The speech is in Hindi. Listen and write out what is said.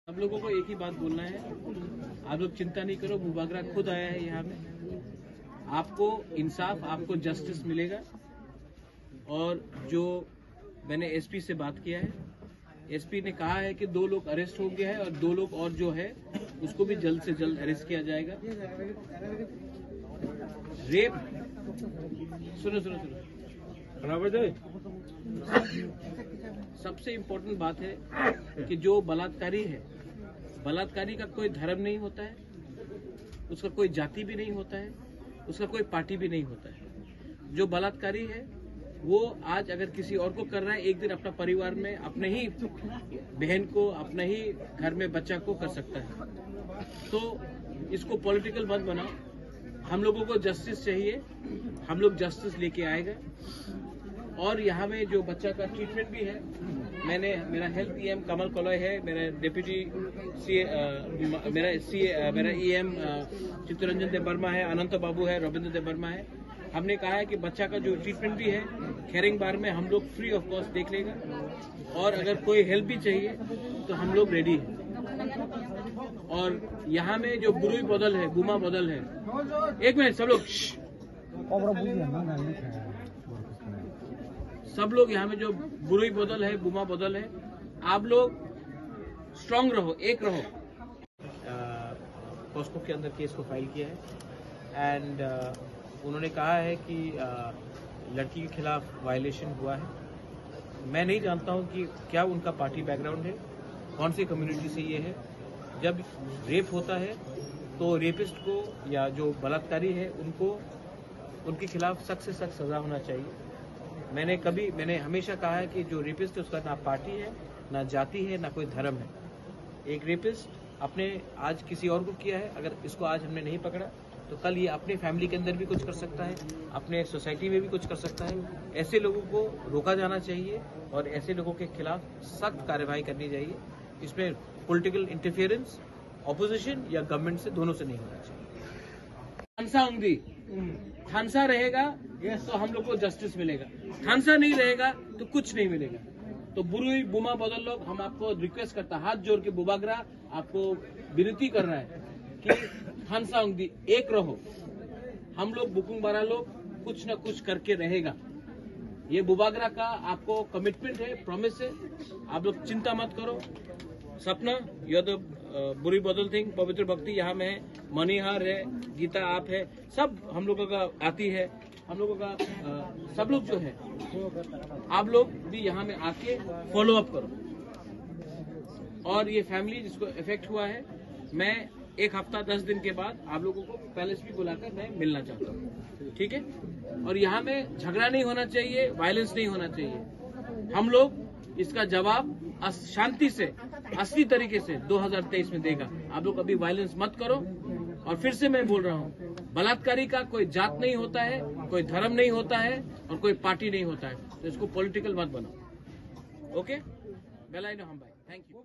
हम लोगों को एक ही बात बोलना है, आप लोग चिंता नहीं करो, मुबागरा खुद आया है यहाँ में, आपको इंसाफ, आपको जस्टिस मिलेगा। और जो मैंने एसपी से बात किया है, एसपी ने कहा है कि 2 लोग अरेस्ट हो गए हैं और 2 लोग और जो है उसको भी जल्द से जल्द अरेस्ट किया जाएगा। रेप सुनो सबसे इम्पोर्टेंट बात है कि जो बलात्कारी है, बलात्कारी का कोई धर्म नहीं होता है, उसका कोई जाति भी नहीं होता है, उसका कोई पार्टी भी नहीं होता है। जो बलात्कारी है वो आज अगर किसी और को कर रहा है, एक दिन अपना परिवार में अपने ही बहन को, अपने ही घर में बच्चा को कर सकता है। तो इसको पॉलिटिकल मत बनाओ, हम लोगों को जस्टिस चाहिए, हम लोग जस्टिस लेके आएगा। और यहाँ में जो बच्चा का ट्रीटमेंट भी है, मेरा हेल्थ ईएम कमल कलॉय है, मेरा डेप्यूटी मेरा ईएम चित्तरंजन देव वर्मा है, अनंत बाबू है, रविंद्र देव वर्मा है। हमने कहा है कि बच्चा का जो ट्रीटमेंट भी है खेरिंग बार में हम लोग फ्री ऑफ कॉस्ट देख लेगा, और अगर कोई हेल्प भी चाहिए तो हम लोग रेडी हैं। और यहाँ में जो बुरुई बदल है, बुमा बदल है, एक मिनट सब लोग यहाँ में जो बुरुई बदल है, बुमा बदल है, आप लोग स्ट्रांग रहो, एक रहो। पॉस्को के अंदर केस को फाइल किया है एंड उन्होंने कहा है कि लड़की के खिलाफ वायलेशन हुआ है। मैं नहीं जानता हूं कि क्या उनका पार्टी बैकग्राउंड है, कौन सी कम्युनिटी से ये है। जब रेप होता है तो रेपिस्ट को या जो बलात्कारी है उनको उनके खिलाफ सख्त से सख्त सजा होना चाहिए। मैंने हमेशा कहा है कि जो रेपिस्ट है उसका ना पार्टी है, ना जाति है, ना कोई धर्म है। एक रेपिस्ट अपने आज किसी और को किया है, अगर इसको आज हमने नहीं पकड़ा तो कल ये अपने फैमिली के अंदर भी कुछ कर सकता है, अपने सोसाइटी में भी कुछ कर सकता है। ऐसे लोगों को रोका जाना चाहिए और ऐसे लोगों के खिलाफ सख्त कार्रवाई करनी चाहिए। इसमें पॉलिटिकल इंटरफेरेंस ऑपोजिशन या गवर्नमेंट से, दोनों से नहीं होना चाहिए। थानसा रहेगा तो हम लोग को जस्टिस मिलेगा, थानसा नहीं रहेगा तो कुछ नहीं मिलेगा। तो बुरुई बुमा बदल लोग, हम आपको रिक्वेस्ट करता, हाथ जोड़ के बुबागरा आपको विनती कर रहा है कि थानसा एक रहो। हम लोग बुकुंग बारा लोग कुछ न कुछ करके रहेगा। ये बुबागरा का आपको कमिटमेंट है, प्रॉमिस है, आप लोग चिंता मत करो। सपना यह तो बुरी बदल थिंग, पवित्र भक्ति यहाँ में है, मणिहार है, गीता आप है, सब हम लोगों का आती है। हम लोगों का सब लोग जो है, आप लोग भी यहाँ में आके फॉलो अप करो। और ये फैमिली जिसको इफेक्ट हुआ है, मैं 1 हफ्ता 10 दिन के बाद आप लोगों को पैलेस भी बुलाकर मैं मिलना चाहता हूँ, ठीक है। और यहाँ में झगड़ा नहीं होना चाहिए, वायलेंस नहीं होना चाहिए। हम लोग इसका जवाब शांति से, असली तरीके से 2023 में देगा। आप लोग अभी वायलेंस मत करो। और फिर से मैं बोल रहा हूँ, बलात्कारी का कोई जात नहीं होता है, कोई धर्म नहीं होता है और कोई पार्टी नहीं होता है। तो इसको पॉलिटिकल मत बनाओ, ओके। बेलाइनो हम भाई, थैंक यू।